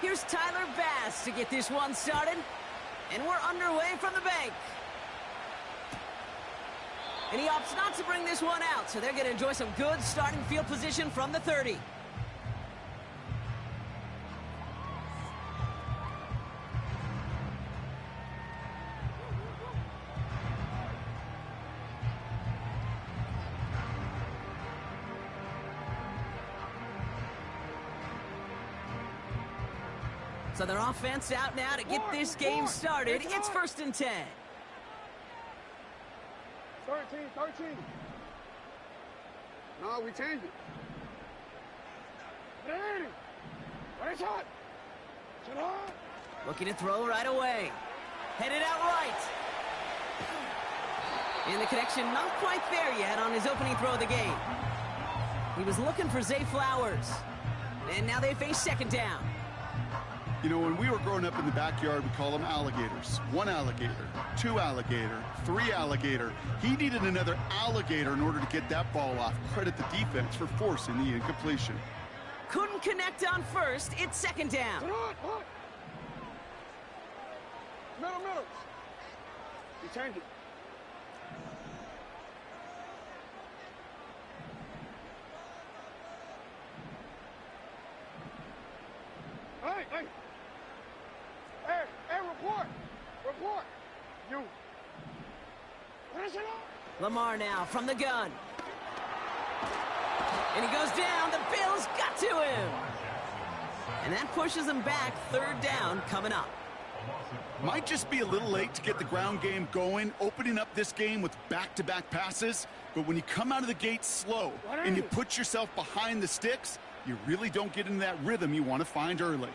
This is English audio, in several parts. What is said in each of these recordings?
Here's Tyler Bass to get this one started. And we're underway from the bank. And he opts not to bring this one out, so they're going to enjoy some good starting field position from the 30. So their offense out now to get this game started. It's 1st and 10. 13. No, we changed it. What shot? Looking to throw right away. Headed out right. And the connection not quite there yet on his opening throw of the game. He was looking for Zay Flowers. And now they face 2nd down. You know, when we were growing up in the backyard, we call them alligators. 1 alligator, 2 alligator, 3 alligator. He needed another alligator in order to get that ball off. Credit the defense for forcing the incompletion. Couldn't connect on 1st. It's 2nd down. Middle. We changed it. Hey, report. You. What is it on? Lamar now from the gun. And he goes down. The Bills got to him. And that pushes them back. 3rd down coming up. Might just be a little late to get the ground game going, opening up this game with back-to-back passes. But when you come out of the gate slow and you put yourself behind the sticks, you really don't get into that rhythm you want to find early.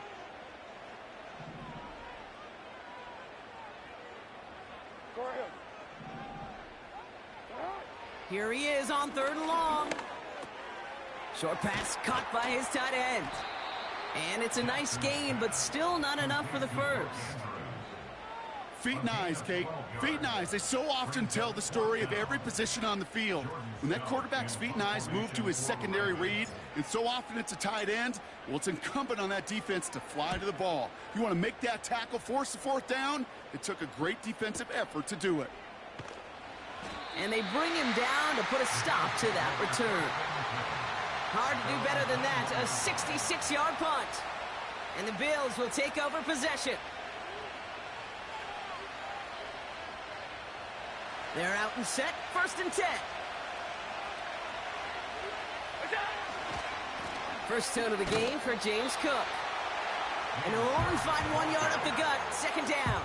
Here he is on 3rd and long. Short pass caught by his tight end. And it's a nice gain, but still not enough for the 1st. Feet and eyes, Kate. Feet and eyes. They so often tell the story of every position on the field. When that quarterback's feet and eyes move to his secondary read, and so often it's a tight end, well, it's incumbent on that defense to fly to the ball. You want to make that tackle, force the 4th down? It took a great defensive effort to do it. And they bring him down to put a stop to that return. Hard to do better than that. A 66-yard punt. And the Bills will take over possession. They're out and set. 1st and 10. First tone of the game for James Cook. And Horn find 1 yard up the gut. 2nd down.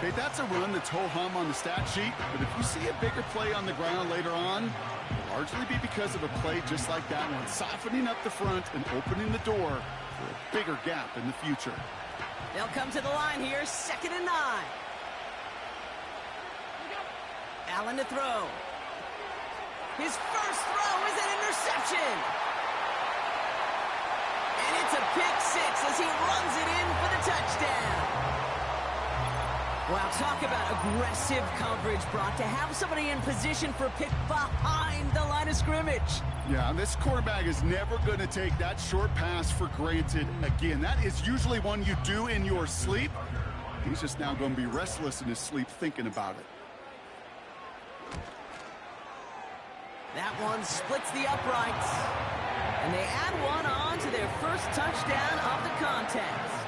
Okay, that's a run that's ho-hum on the stat sheet, but if you see a bigger play on the ground later on, it'll largely be because of a play just like that one, softening up the front and opening the door for a bigger gap in the future. They'll come to the line here, 2nd and 9. Allen to throw. His first throw is an interception. And it's a pick 6 as he runs it in for the touchdown. Wow, talk about aggressive coverage, Brock, to have somebody in position for a pick behind the line of scrimmage. Yeah, this quarterback is never going to take that short pass for granted again. That is usually one you do in your sleep. He's just now going to be restless in his sleep thinking about it. That one splits the uprights. And they add one on to their first touchdown of the contest.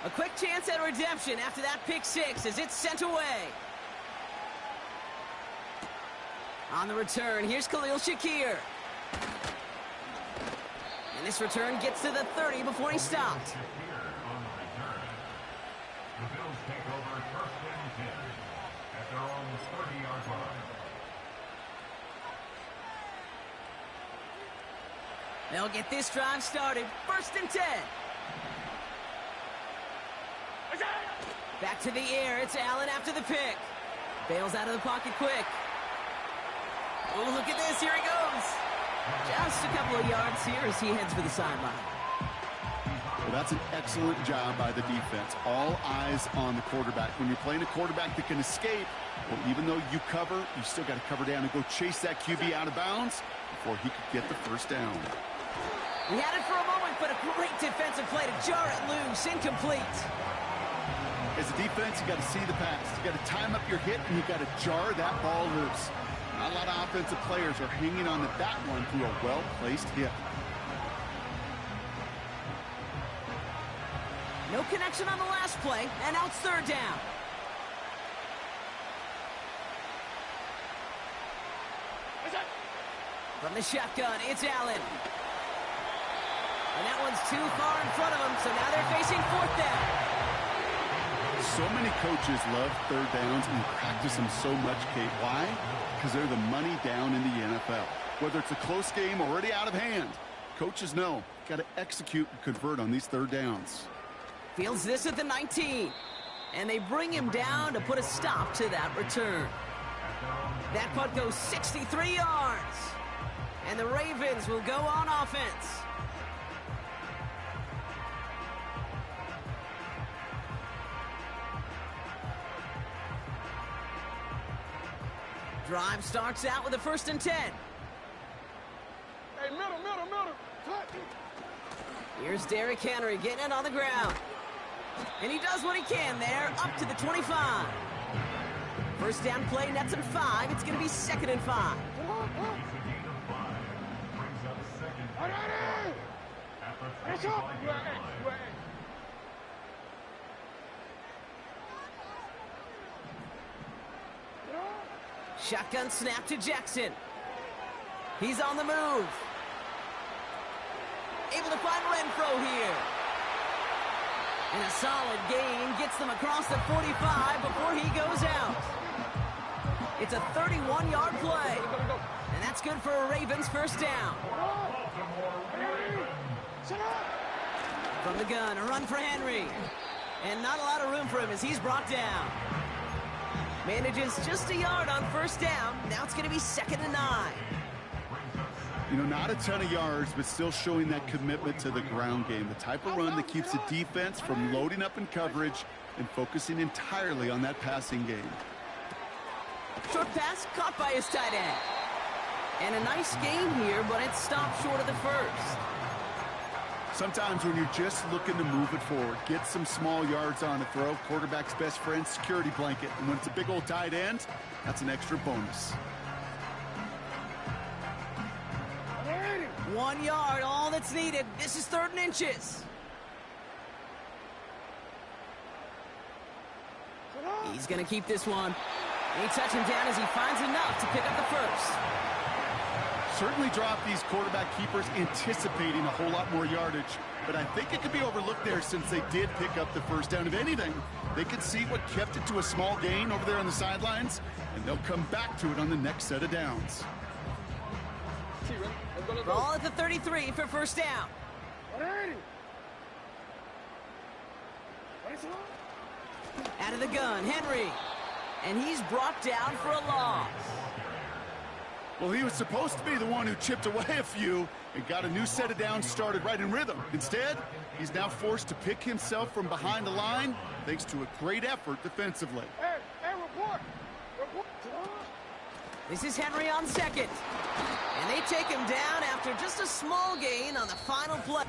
A quick chance at redemption after that pick 6 as it's sent away. On the return, here's Khalil Shakir. And this return gets to the 30 before he stopped. They'll get this drive started. 1st and 10. Back to the air. It's Allen after the pick. Bails out of the pocket quick. Oh, look at this. Here he goes. Just a couple of yards here as he heads for the sideline. Well, that's an excellent job by the defense. All eyes on the quarterback. When you're playing a quarterback that can escape, well, even though you cover, you still got to cover down and go chase that QB out of bounds. before he could get the first down. He had it for a moment, but a great defensive play to jar it loose. Incomplete. As a defense, you got to see the pass. You got to time up your hit, and you got to jar that ball loose. Not a lot of offensive players are hanging on to that one through a well-placed hit. No connection on the last play, and now it's third down. From the shotgun, it's Allen. And that one's too far in front of him, so now they're facing fourth down. So many coaches love third downs and practice them so much, Kate. Why? Because they're the money down in the NFL. Whether it's a close game already out of hand, coaches know got to execute and convert on these third downs. Fields this at the 19. And they bring him down to put a stop to that return. That punt goes 63 yards. And the Ravens will go on offense. Drive starts out with a 1st and 10. Hey, middle. Cut. Here's Derrick Henry getting it on the ground. And he does what he can there, up to the 25. First down play, nets him 5. It's going to be 2nd and 5. That's up. Shotgun snap to Jackson. He's on the move. Able to find Renfro here. And a solid gain gets them across the 45 before he goes out. It's a 31-yard play. And that's good for a Ravens first down. From the gun, a run for Henry. And not a lot of room for him as he's brought down. Manages just a yard on first down. Now it's going to be 2nd and 9. You know, not a ton of yards, but still showing that commitment to the ground game. The type of run that keeps the defense from loading up in coverage and focusing entirely on that passing game. Short pass caught by his tight end. And a nice gain here, but it stopped short of the first. Sometimes when you're just looking to move it forward, get some small yards on the throw, quarterback's best friend, security blanket. And when it's a big old tight end, that's an extra bonus. 1 yard, all that's needed. This is 3rd and inches. He's going to keep this one. He touches him down as he finds enough to pick up the first. Certainly dropped these quarterback keepers anticipating a whole lot more yardage, but I think it could be overlooked there since they did pick up the first down. If anything, they could see what kept it to a small gain over there on the sidelines, and they'll come back to it on the next set of downs. Ball at the 33 for first down. Out of the gun, Henry. And he's brought down for a loss. Well, he was supposed to be the one who chipped away a few and got a new set of downs started right in rhythm. Instead, he's now forced to pick himself from behind the line thanks to a great effort defensively. Hey, report. This is Henry on 2nd. And they take him down after just a small gain on the final play.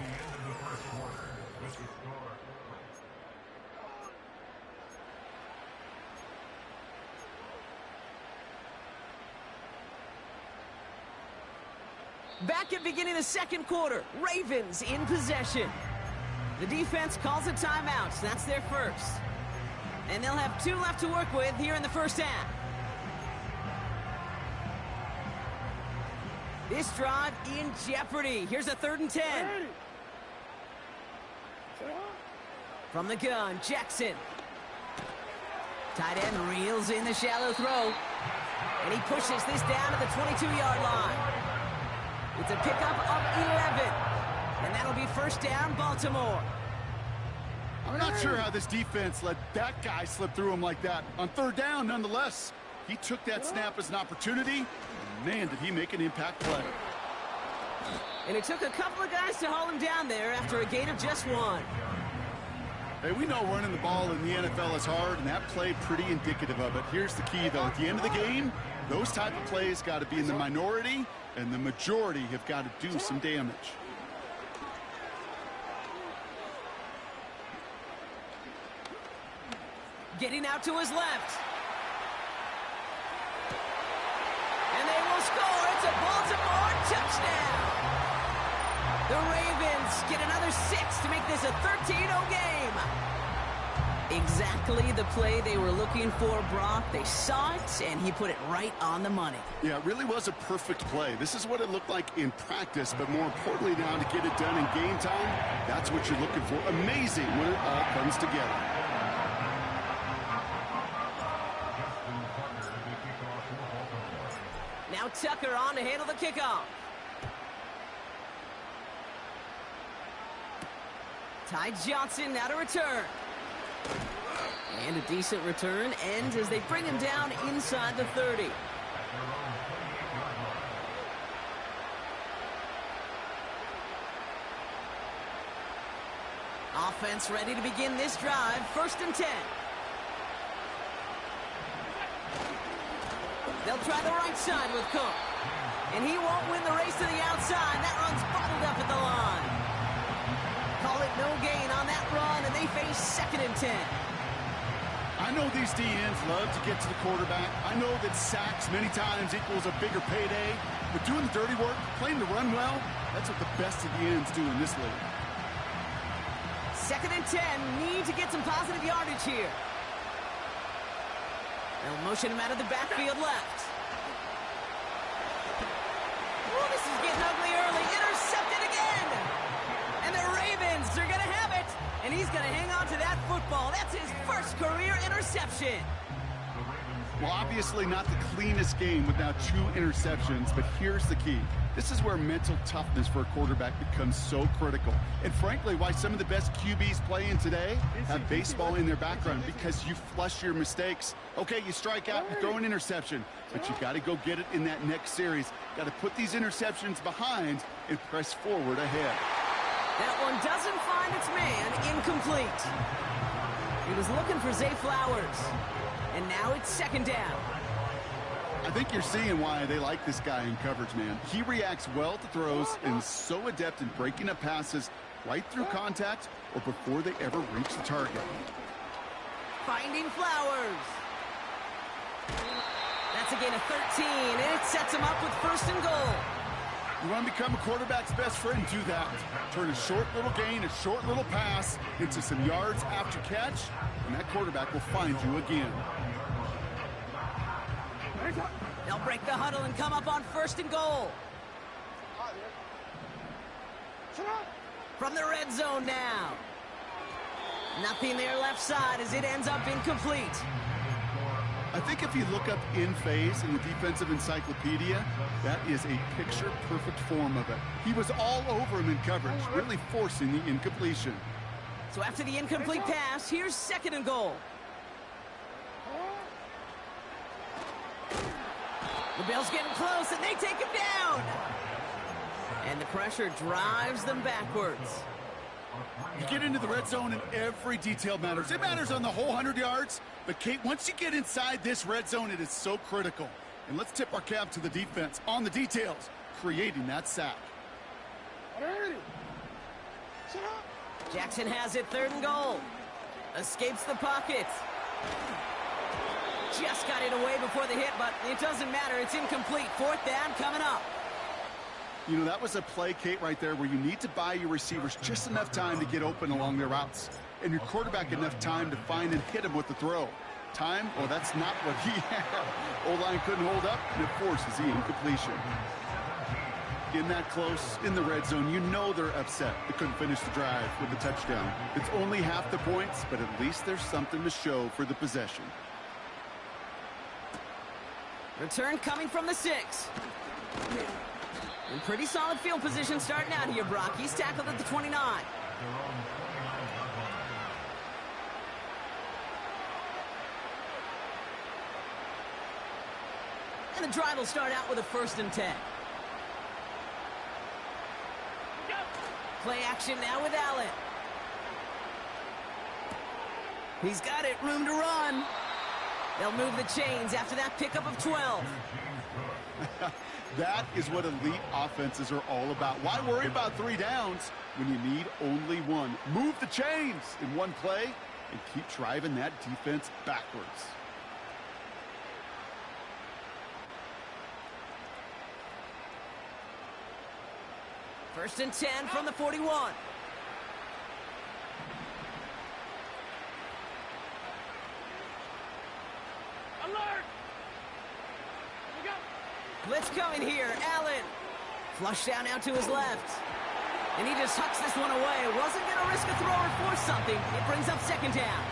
Back at beginning of the 2nd quarter, Ravens in possession. The defense calls a timeout. That's their first. And they'll have 2 left to work with here in the first half. This drive in jeopardy. Here's a 3rd and 10. From the gun, Jackson. Tight end reels in the shallow throw. And he pushes this down to the 22-yard line. It's a pickup of 11. And that'll be first down, Baltimore. I'm not sure how this defense let that guy slip through him like that. On 3rd down, nonetheless, he took that snap as an opportunity. And man, did he make an impact play. And it took a couple of guys to haul him down there after a gain of just 1. Hey, we know running the ball in the NFL is hard, and that play pretty indicative of it. Here's the key, though. At the end of the game, those type of plays got to be in the minority, and the majority have got to do some damage. Getting out to his left. And they will score. It's a Baltimore touchdown. The Ravens get another 6 to make this a 13-0 game. Exactly the play they were looking for, Brock. They saw it, and he put it right on the money. Yeah, it really was a perfect play. This is what it looked like in practice, but more importantly now to get it done in game time, that's what you're looking for. Amazing when it all comes together. Now Tucker on to handle the kickoff. Ty Johnson now to return. And a decent return ends as they bring him down inside the 30. Offense ready to begin this drive. 1st and 10. They'll try the right side with Cook. And he won't win the race to the outside. That run's bottled up at the line. Call it no gain on that run, and they face 2nd and 10. I know these DNs love to get to the quarterback. I know that sacks many times equals a bigger payday. But doing the dirty work, playing the run well, that's what the best of the ends do in this league. 2nd and 10. Need to get some positive yardage here. They'll motion him out of the backfield left. Oh, this is getting ugly early. Intercepted again. And the Ravens are going to have it. And he's going to hang on to that football. That's his first career interception. Well, obviously not the cleanest game with now 2 interceptions, but here's the key. This is where mental toughness for a quarterback becomes so critical. And frankly, why some of the best QBs playing today have baseball in their background, because you flush your mistakes. Okay, you strike out, you throw an interception, but you got to go get it in that next series. Got to put these interceptions behind and press forward ahead. That one doesn't find its man. Incomplete. He was looking for Zay Flowers. And now it's 2nd down. I think you're seeing why they like this guy in coverage, man. He reacts well to throws and is so adept in breaking up passes right through contact or before they ever reach the target. Finding Flowers. That's a gain of 13, and it sets him up with 1st and goal. You want to become a quarterback's best friend, do that. Turn a short little gain, a short little pass into some yards after catch, and that quarterback will find you again. They'll break the huddle and come up on 1st and goal. From the red zone now. Nothing there left side as it ends up incomplete. I think if you look up in phase in the defensive encyclopedia, that is a picture-perfect form of it. He was all over him in coverage, really forcing the incompletion. So after the incomplete pass, here's 2nd and goal. The Bills getting close, and they take him down. And the pressure drives them backwards. You get into the red zone and every detail matters. It matters on the whole 100 yards. But, Kate, once you get inside this red zone, it is so critical. And let's tip our cap to the defense on the details, creating that sack. Jackson has it, 3rd and goal. Escapes the pocket. Just got it away before the hit, but it doesn't matter. It's incomplete. 4th down coming up. You know, that was a play, Kate, right there where you need to buy your receivers just enough time to get open along their routes. And your quarterback enough time to find and hit him with the throw. Time? Well, that's not what he had. O-line couldn't hold up, and it forces the incompletion. In that close, in the red zone, you know they're upset. They couldn't finish the drive with the touchdown. It's only half the points, but at least there's something to show for the possession. Return coming from the 6. In pretty solid field position starting out here, Brock. He's tackled at the 29. And the drive will start out with a 1st and 10. Play action now with Allen. He's got it, room to run. They'll move the chains after that pickup of 12. That is what elite offenses are all about. Why worry about 3 downs when you need only 1? Move the chains in one play and keep driving that defense backwards. First and 10 from the 41. Alert! We go. Blitz coming here. Allen. Flush down out to his left. And he just hucks this one away. Wasn't going to risk a throw or force something. It brings up second down.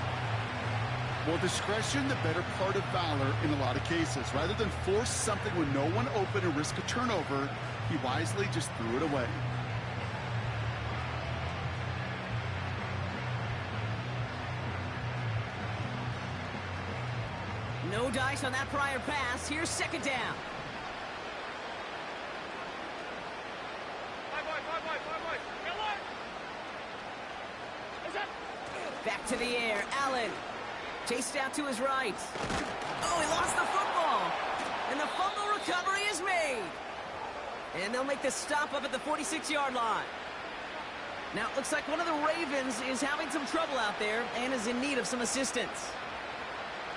Well, discretion, the better part of valor in a lot of cases. Rather than force something when no one open and risk a turnover, he wisely just threw it away. No dice on that prior pass. Here's second down. Back to the air. Allen. Chased out to his right. Oh, he lost the football. And the fumble recovery is made. And they'll make the stop up at the 46-yard line. Now, it looks like one of the Ravens is having some trouble out there and is in need of some assistance.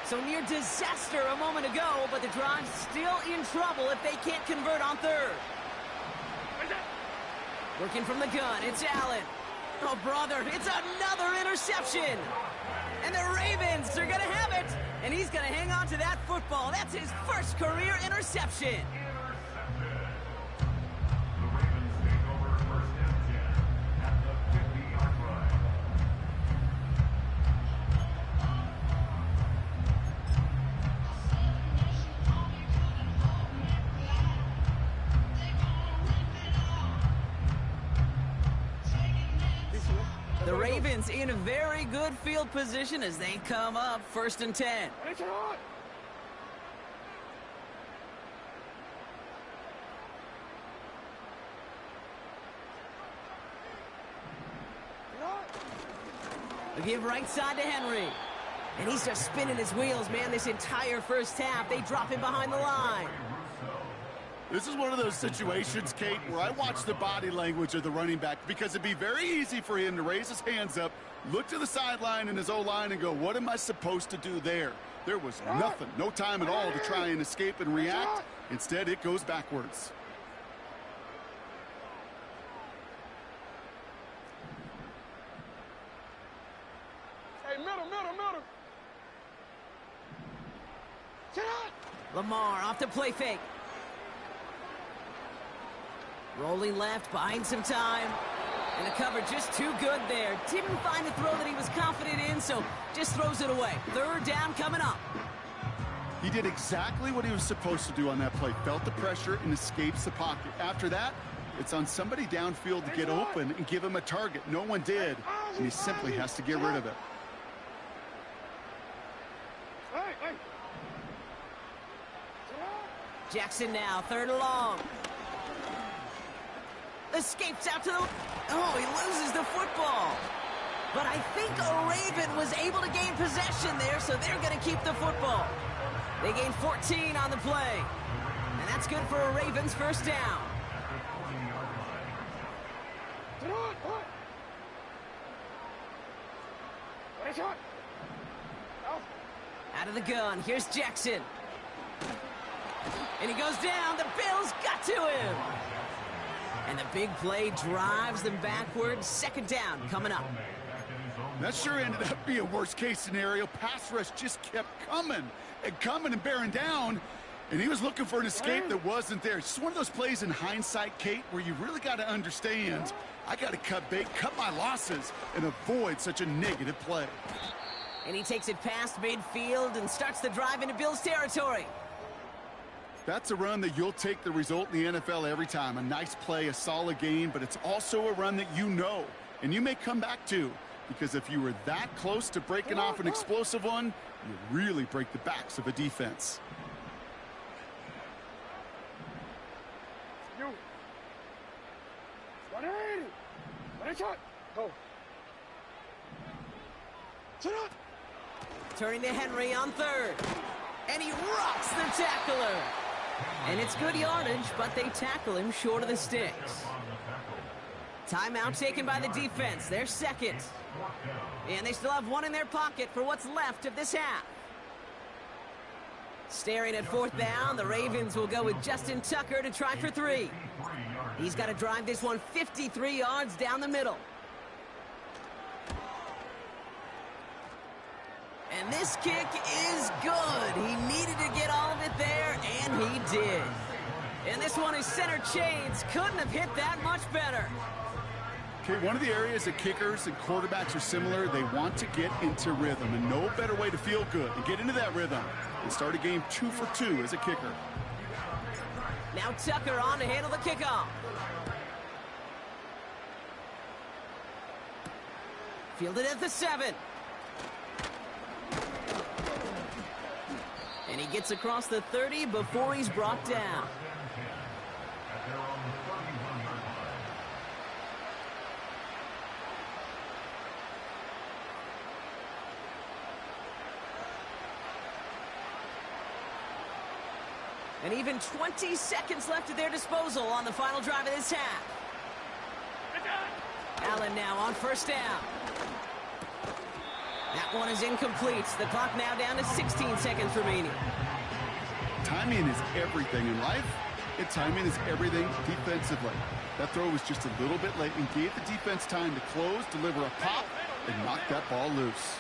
So near disaster a moment ago, but the drive's still in trouble if they can't convert on third. Working from the gun, it's Allen. Oh, brother, it's another interception. And the Ravens are going to have it. And he's going to hang on to that football. That's his first career interception. The Ravens in a very good field position as they come up first and 10. A give right side to Henry. And he's just spinning his wheels, man, this entire first half. They drop him behind the line. This is one of those situations, Kate, where I watch the body language of the running back because it'd be very easy for him to raise his hands up, look to the sideline in his O-line and go, what am I supposed to do there? There was nothing, no time at all to try and escape and react. Instead, it goes backwards. Hey, middle. Sit up. Lamar off the play fake. Rolling left, buying some time. And the cover just too good there. Didn't find the throw that he was confident in, so just throws it away. Third down coming up. He did exactly what he was supposed to do on that play. Felt the pressure and escapes the pocket. After that, it's on somebody downfield to get open and give him a target. No one did, and he simply has to get rid of it. Hey. Jackson now, third and long. Escapes out to the... Oh, he loses the football. But I think a Raven was able to gain possession there, so they're going to keep the football. They gain 14 on the play. And that's good for a Ravens first down. Out of the gun, here's Jackson. And he goes down, the Bills got to him. And the big play drives them backwards. Second down coming up. That sure ended up being a worst-case scenario. Pass rush just kept coming and bearing down. And he was looking for an escape that wasn't there. It's just one of those plays in hindsight, Kate, where you really got to understand, I got to cut bait, cut my losses, and avoid such a negative play. And he takes it past midfield and starts the drive into Bills territory. That's a run that you'll take the result in the NFL every time. A nice play, a solid game, but it's also a run that you know, and you may come back to, because if you were that close to breaking off an explosive one, you really break the backs of a defense. You. 180. Go. Sit up. Turning to Henry on third. And he rocks the tackler. And it's good yardage, but they tackle him short of the sticks. Timeout taken by the defense. Their second. And they still have one in their pocket for what's left of this half. Staring at fourth down, the Ravens will go with Justin Tucker to try for 3. He's got to drive this one 53 yards down the middle. And this kick is good. He needed to get all of it there, and he did. And this one is center chains. Couldn't have hit that much better. Okay, one of the areas that kickers and quarterbacks are similar, they want to get into rhythm, and no better way to feel good and get into that rhythm and start a game 2 for 2 as a kicker. Now Tucker on to handle the kickoff. Fielded at the 7. And he gets across the 30 before he's brought down. And even 20 seconds left at their disposal on the final drive of this half. Allen now on first down. That one is incomplete. The clock now down to 16 seconds remaining. Timing is everything in life, and timing is everything defensively. That throw was just a little bit late and gave the defense time to close, deliver a pop, and knock that ball loose.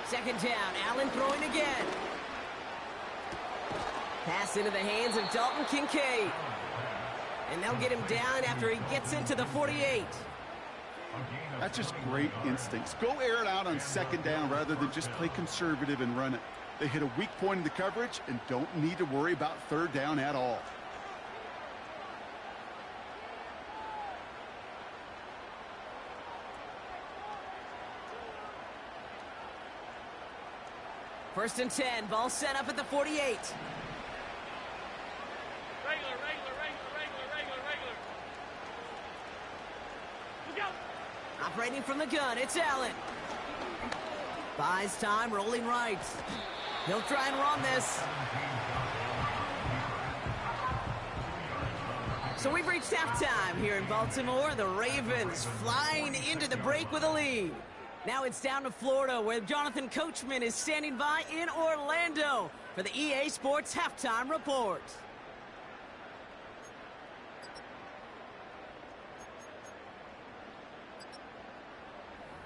Second down, Allen throwing again. Pass into the hands of Dalton Kincaid. And they'll get him down after he gets into the 48. That's just great instincts. Go air it out on second down rather than just play conservative and run it. They hit a weak point in the coverage and don't need to worry about third down at all. First and 10, ball set up at the 48. Regular. Look out! Operating from the gun, it's Allen. Buys time, rolling right. He'll try and run this. So we've reached halftime here in Baltimore. The Ravens flying into the break with a lead. Now it's down to Florida, where Jonathan Coachman is standing by in Orlando for the EA Sports Halftime Report.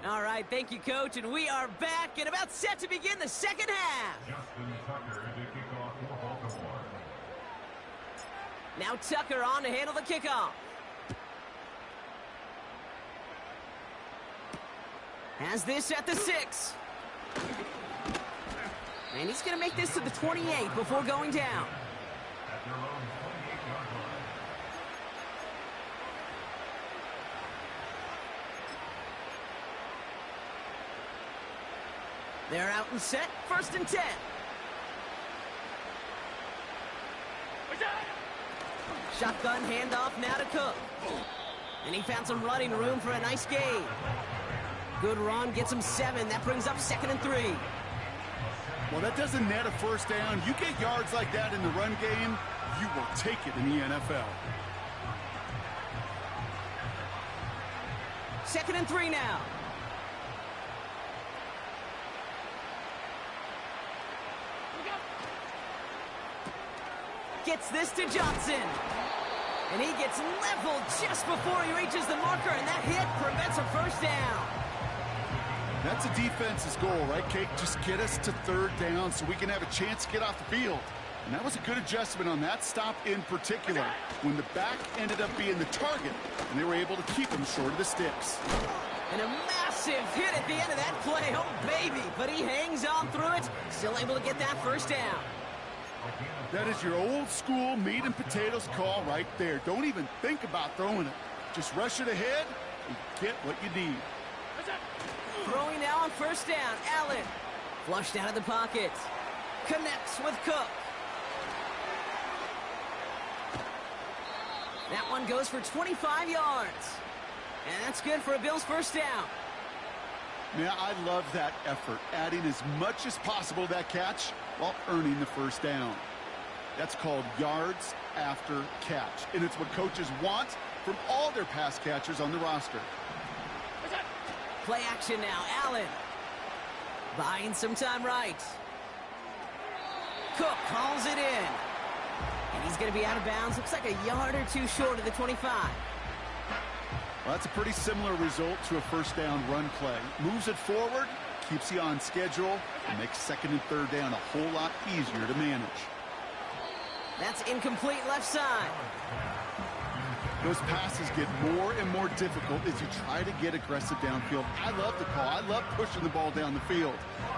All right, thank you, Coach, and we are back and about set to begin the second half. Justin Tucker to kick off for Baltimore. Now Tucker on to handle the kickoff. Has this at the 6. And he's going to make this to the 28 before going down. At their own 28-yard line. They're out and set. First and 10. Shotgun handoff now to Cook. And he found some running room for a nice gain. Good run, gets him 7. That brings up second and 3. Well, that doesn't net a first down. You get yards like that in the run game, you will take it in the NFL. Second and 3 now. Gets this to Johnson. And he gets leveled just before he reaches the marker, and that hit prevents a first down. That's a defense's goal, right, Kate? Just get us to third down so we can have a chance to get off the field. And that was a good adjustment on that stop in particular, when the back ended up being the target, and they were able to keep him short of the sticks. And a massive hit at the end of that play. Oh, baby. But he hangs on through it, still able to get that first down. That is your old school meat and potatoes call right there. Don't even think about throwing it. Just rush it ahead and get what you need. Throwing now on first down. Allen flushed out of the pocket. Connects with Cook. That one goes for 25 yards. And that's good for a Bills first down. Man, I love that effort, adding as much as possible to that catch while earning the first down. That's called yards after catch, and it's what coaches want from all their pass catchers on the roster. Play action now, Allen. Buying some time right. Cook hauls it in. And he's going to be out of bounds. Looks like a yard or two short of the 25. Well, that's a pretty similar result to a first down run play. Moves it forward, keeps you on schedule, and makes second and third down a whole lot easier to manage. That's incomplete left side. Those passes get more and more difficult as you try to get aggressive downfield. I love the call. I love pushing the ball down the field.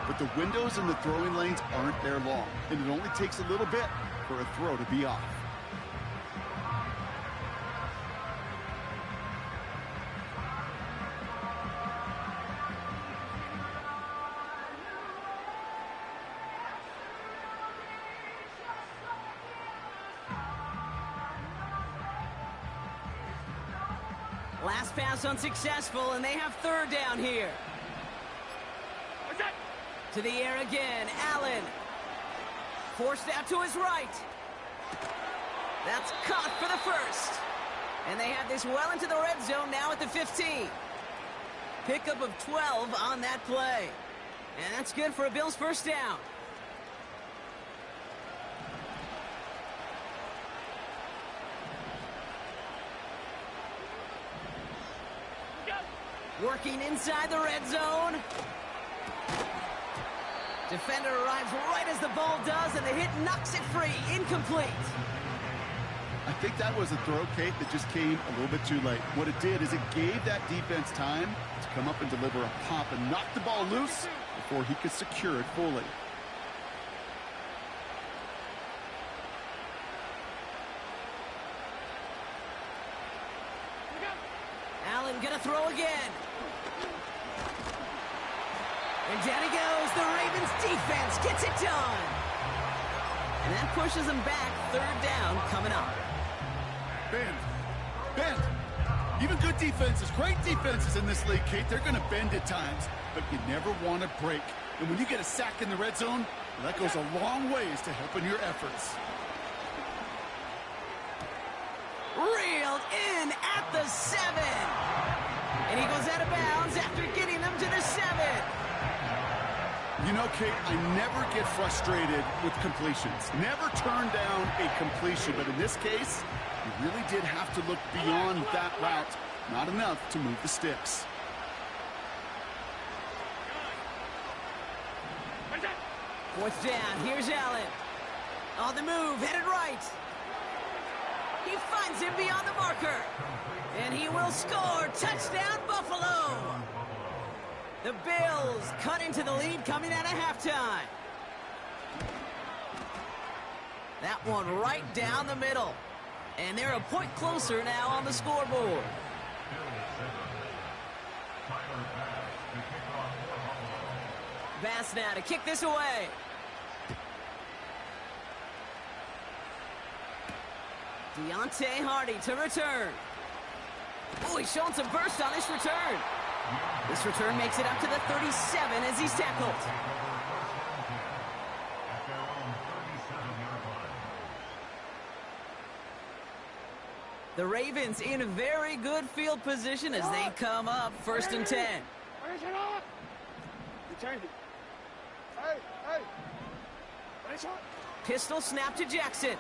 But the windows in the throwing lanes aren't there long, and it only takes a little bit for a throw to be off. Last pass unsuccessful, and they have third down here. To the air again, Allen. Forced out to his right. That's caught for the first. And they have this well into the red zone now at the 15. Pickup of 12 on that play. And that's good for a Bills first down. Working inside the red zone. Defender arrives right as the ball does, and the hit knocks it free. Incomplete. I think that was a throw, Kate, that just came a little bit too late. What it did is it gave that defense time to come up and deliver a pop and knock the ball loose before he could secure it fully. Allen gonna throw again. And down he goes. The Ravens defense gets it done. And that pushes them back. Third down coming up. Bend. Even good defenses, great defenses in this league, Kate, they're going to bend at times, but you never want to break. And when you get a sack in the red zone, well, that goes a long ways to helping your efforts. Reeled in at the 7. And he goes out of bounds after getting them to the 7. You know, Kate, I never get frustrated with completions. Never turn down a completion, but in this case, you really did have to look beyond that route. Not enough to move the sticks. Fourth down, here's Allen. On the move, headed right. He finds him beyond the marker. And he will score. Touchdown, Buffalo. The Bills cut into the lead coming out of halftime. That one right down the middle. And they're a point closer now on the scoreboard. Bass now to kick this away. Deontay Hardy to return. Oh, he's showing some burst on this return. This return makes it up to the 37 as he's tackled. The Ravens in a very good field position as they come up first and 10. Pistol snap to Jackson.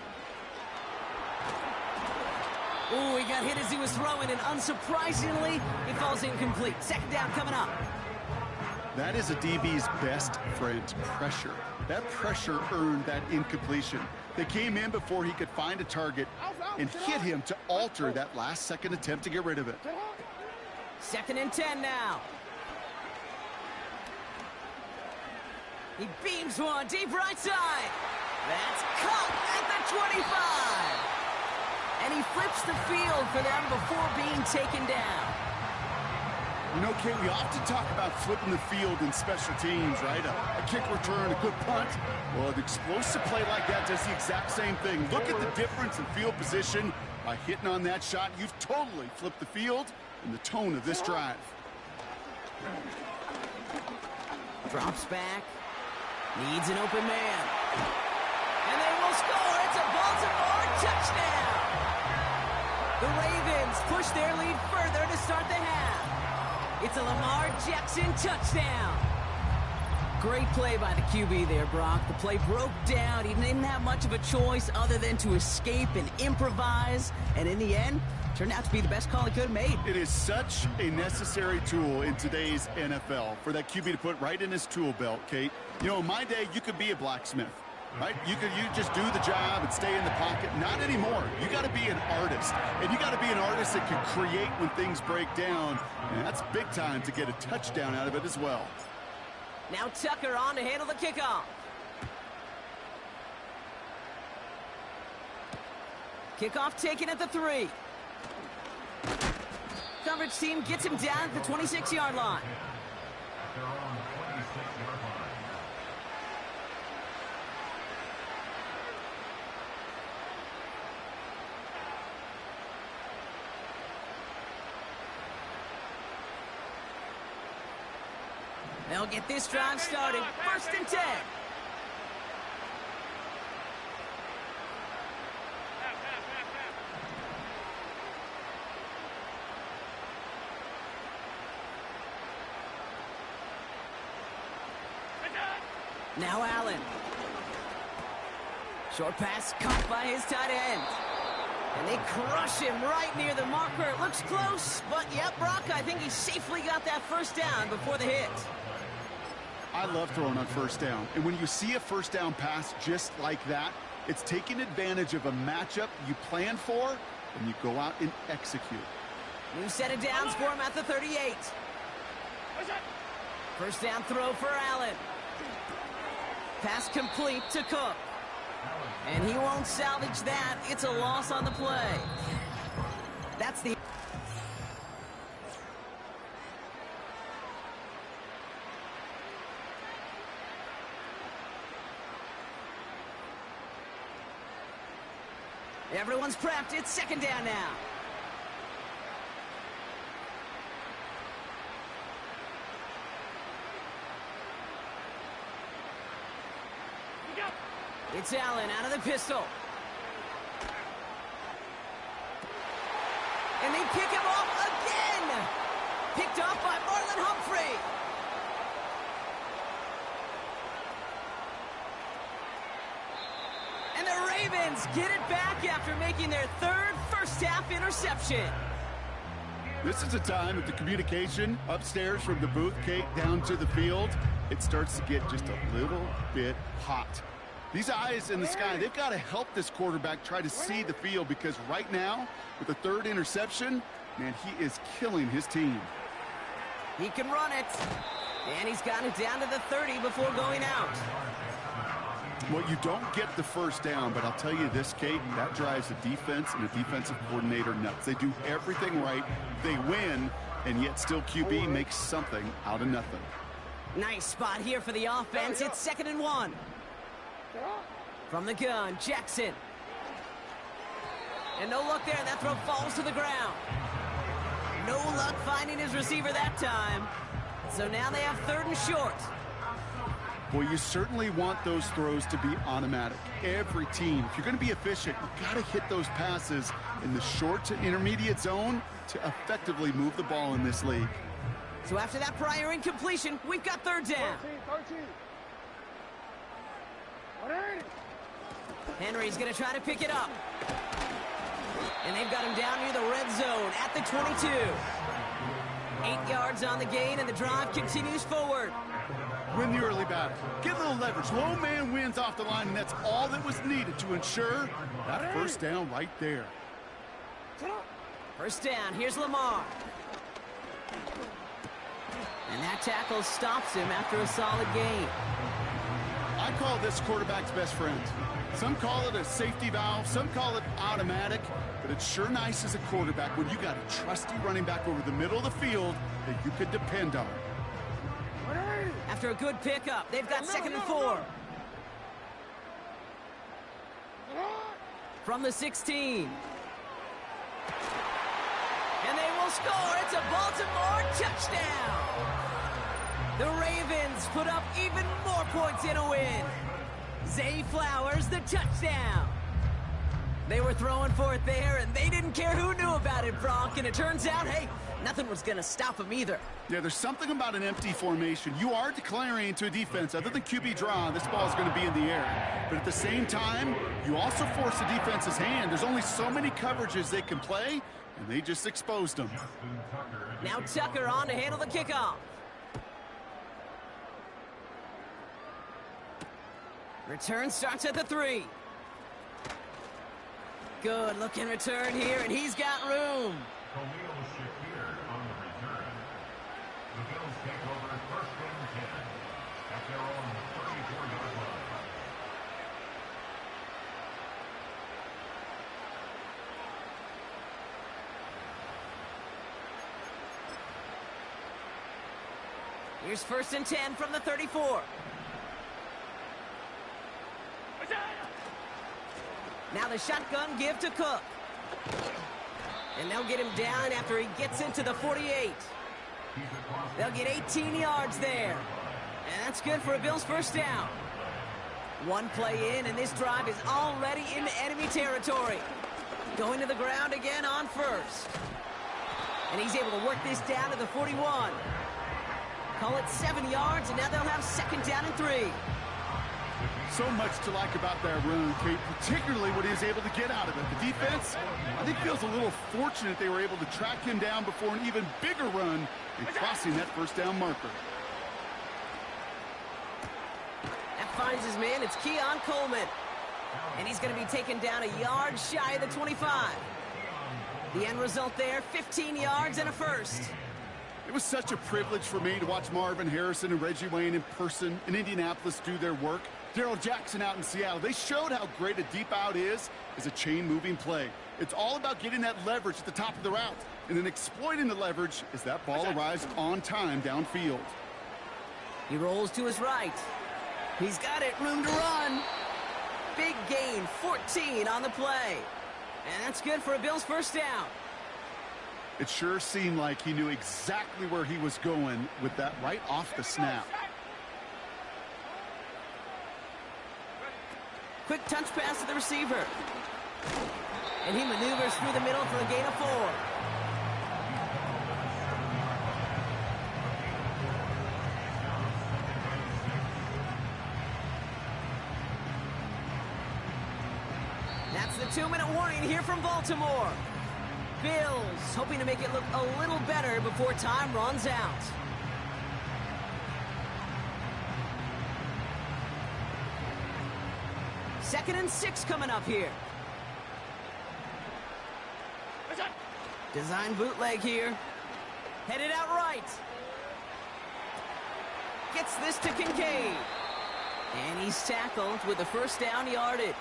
Ooh, he got hit as he was throwing, and unsurprisingly, he falls incomplete. Second down coming up. That is a DB's best friend, pressure. That pressure earned that incompletion. They came in before he could find a target and hit him to alter that last-second attempt to get rid of it. Second and 10 now. He beams one deep right side. That's caught at the 25. And he flips the field for them before being taken down. You know, Kate, we often talk about flipping the field in special teams, right? A kick return, a good punt. Well, an explosive play like that does the exact same thing. Look at the difference in field position By hitting on that shot, you've totally flipped the field and the tone of this drive. Drops back. Needs an open man. And they will score. It's a Baltimore touchdown. The Ravens push their lead further to start the half. It's a Lamar Jackson touchdown. Great play by the QB there, Brock. The play broke down. He didn't have much of a choice other than to escape and improvise. And in the end, turned out to be the best call he could have made. It is such a necessary tool in today's NFL for that QB to put right in his tool belt, Kate. You know, in my day, you could be a blacksmith, right? You just do the job and stay in the pocket. Not anymore. You got to be an artist. And you got to be an artist that can create when things break down. And that's big time to get a touchdown out of it as well. Now Tucker on to handle the kickoff. Kickoff taken at the 3. Coverage team gets him down at the 26-yard line. They're on the 26-yard line. They'll get this drive started. 1st and 10. Now Allen. Short pass caught by his tight end. And they crush him right near the marker. It looks close, but yep, Brock, I think he safely got that first down before the hit. I love throwing on first down. And when you see a first down pass just like that, it's taking advantage of a matchup you plan for, and you go out and execute. New set of downs for him at the 38. First down throw for Allen. Pass complete to Cook. And he won't salvage that. It's a loss on the play. That's the... Everyone's prepped. It's 2nd down now. It's Allen out of the pistol. And they pick him off again. Picked off by Marlon Humphrey. And the Ravens get it back after making their 3rd first-half interception. This is a time that the communication upstairs from the booth, Kate, down to the field, it starts to get just a little bit hot. These eyes in the sky, they've got to help this quarterback try to see the field, because right now, with the 3rd interception, man, he is killing his team. He can run it. And he's got it down to the 30 before going out. Well, you don't get the first down, but I'll tell you this, Kate, that drives a defense and a defensive coordinator nuts. They do everything right. They win, and yet still QB makes something out of nothing. Nice spot here for the offense. It's 2nd and 1. From the gun, Jackson. And no luck there. That throw falls to the ground. No luck finding his receiver that time. So now they have 3rd and short. Well, you certainly want those throws to be automatic. Every team, if you're going to be efficient, you've got to hit those passes in the short to intermediate zone to effectively move the ball in this league. So after that prior incompletion, we've got 3rd down. 13. 180. Henry's going to try to pick it up. And they've got him down near the red zone at the 22. 8 yards on the gain, and the drive continues forward. Win the early battle. Get a little leverage. Low man wins off the line, and that's all that was needed to ensure that first down right there. First down. Here's Lamar. And that tackle stops him after a solid gain. I call this quarterback's best friend. Some call it a safety valve, some call it automatic, but it's sure nice as a quarterback when you got a trusty running back over the middle of the field that you could depend on. After a good pickup, they've got 2nd and 4. From the 16. And they will score. It's a Baltimore touchdown. The Ravens put up even more points in a win. Zay Flowers, the touchdown. They were throwing for it there, and they didn't care who knew about it, Bronk. And it turns out, hey, nothing was going to stop them either. Yeah, there's something about an empty formation. You are declaring to a defense, other than QB draw, this ball is going to be in the air. But at the same time, you also force the defense's hand. There's only so many coverages they can play, and they just exposed them. Now Tucker on to handle the kickoff. Return starts at the 3. Good looking return here, and he's got room. Khalil Shakir on the return. The Bills take over 1st and 10 at their own 34-yard line. Here's 1st and 10 from the 34. Now the shotgun give to Cook. And they'll get him down after he gets into the 48. They'll get 18 yards there. And that's good for a Bills 1st down. One play in, and this drive is already into enemy territory. Going to the ground again on 1st. And he's able to work this down to the 41. Call it 7 yards, and now they'll have 2nd down and 3. So much to like about that run, Kate, particularly what he was able to get out of it. The defense, I think, feels a little fortunate they were able to track him down before an even bigger run and crossing that 1st down marker. That finds his man. It's Keon Coleman. And he's going to be taken down a yard shy of the 25. The end result there, 15 yards and a 1st. It was such a privilege for me to watch Marvin Harrison and Reggie Wayne in person in Indianapolis do their work. Darrell Jackson out in Seattle. They showed how great a deep out is as a chain-moving play. It's all about getting that leverage at the top of the route and then exploiting the leverage as that ball arrives on time downfield. He rolls to his right. He's got it, room to run. Big gain, 14 on the play. And that's good for a Bills 1st down. It sure seemed like he knew exactly where he was going with that right off the snap. Quick touch pass to the receiver. And he maneuvers through the middle for a gain of 4. That's the 2-minute warning here from Baltimore. Bills hoping to make it look a little better before time runs out. Second and 6 coming up here. Design bootleg here. Headed out right. Gets this to Kincaid. And he's tackled with the 1st down yardage.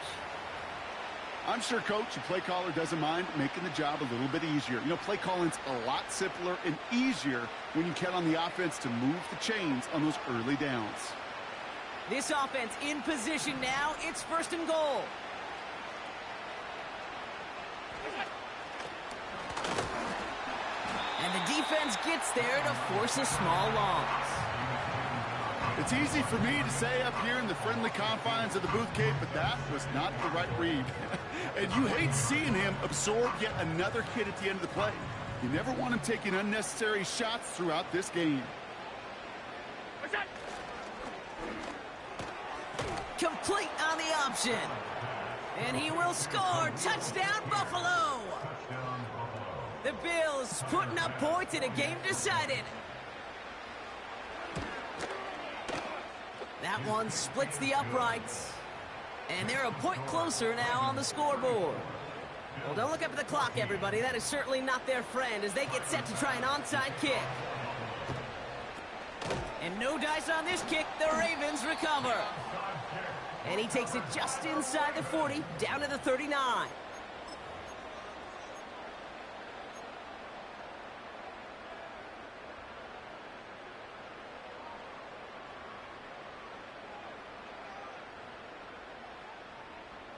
I'm sure coach and play caller doesn't mind making the job a little bit easier. You know, play calling's a lot simpler and easier when you count on the offense to move the chains on those early downs. This offense in position now. It's 1st and goal. And the defense gets there to force a small loss. It's easy for me to say up here in the friendly confines of the booth, Cape, but that was not the right read. And you hate seeing him absorb yet another hit at the end of the play. You never want him taking unnecessary shots throughout this game. Complete on the option. And he will score. Touchdown, Buffalo. The Bills putting up points in a game decided. That one splits the uprights. And they're a point closer now on the scoreboard. Well, don't look up at the clock, everybody. That is certainly not their friend as they get set to try an onside kick. And no dice on this kick. The Ravens recover. And he takes it just inside the 40, down to the 39.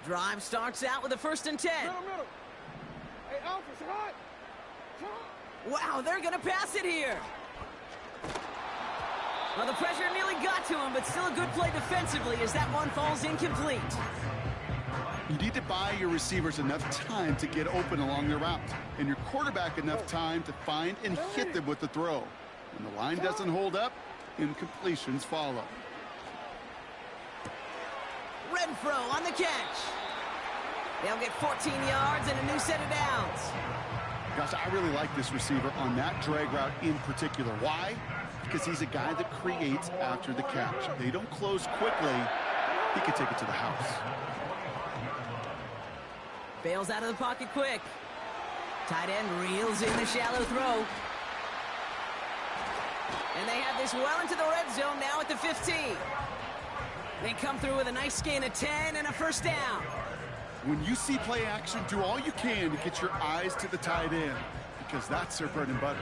Drive starts out with a 1st and 10. Middle. Hey, Alpha, sit hot. Sit hot. Wow, they're going to pass it here. Well, the pressure nearly got to him, but still a good play defensively as that one falls incomplete. You need to buy your receivers enough time to get open along their route, and your quarterback enough time to find and hit them with the throw. When the line doesn't hold up, incompletions follow. Renfro on the catch. They'll get 14 yards and a new set of downs. Gosh, I really like this receiver on that drag route in particular. Why? Because he's a guy that creates after the catch. They don't close quickly. He can take it to the house. Bails out of the pocket quick. Tight end reels in the shallow throw. And they have this well into the red zone now at the 15. They come through with a nice gain of 10 and a first down. When you see play action, do all you can to get your eyes to the tight end, because that's their bread and butter.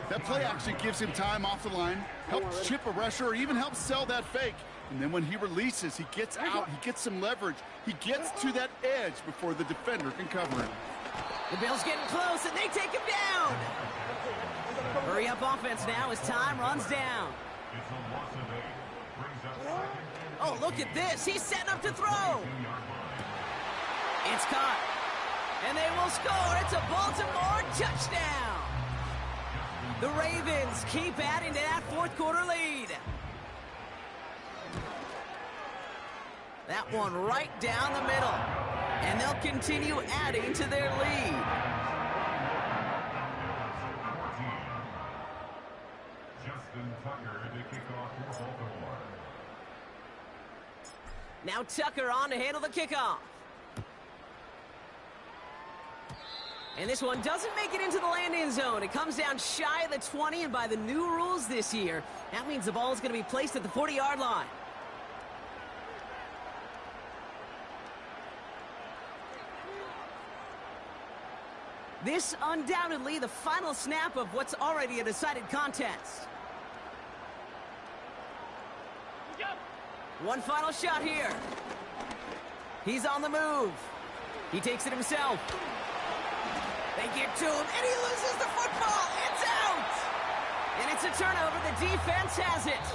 That play action gives him time off the line, helps chip a rusher, or even helps sell that fake. And then when he releases, he gets out, he gets some leverage. He gets to that edge before the defender can cover him. The Bills getting close, and they take him down. Hurry up offense now as time runs down. Oh, look at this. He's setting up to throw. It's caught. And they will score. It's a Baltimore touchdown. The Ravens keep adding to that fourth quarter lead. That one right down the middle. And they'll continue adding to their lead. Justin Tucker to kick off for Baltimore. Now Tucker on to handle the kickoff. And this one doesn't make it into the landing zone. It comes down shy of the 20, and by the new rules this year, that means the ball is going to be placed at the 40-yard line. This undoubtedly the final snap of what's already a decided contest. One final shot here. He's on the move. He takes it himself. They get to him, and he loses the football. It's out! And it's a turnover. The defense has it.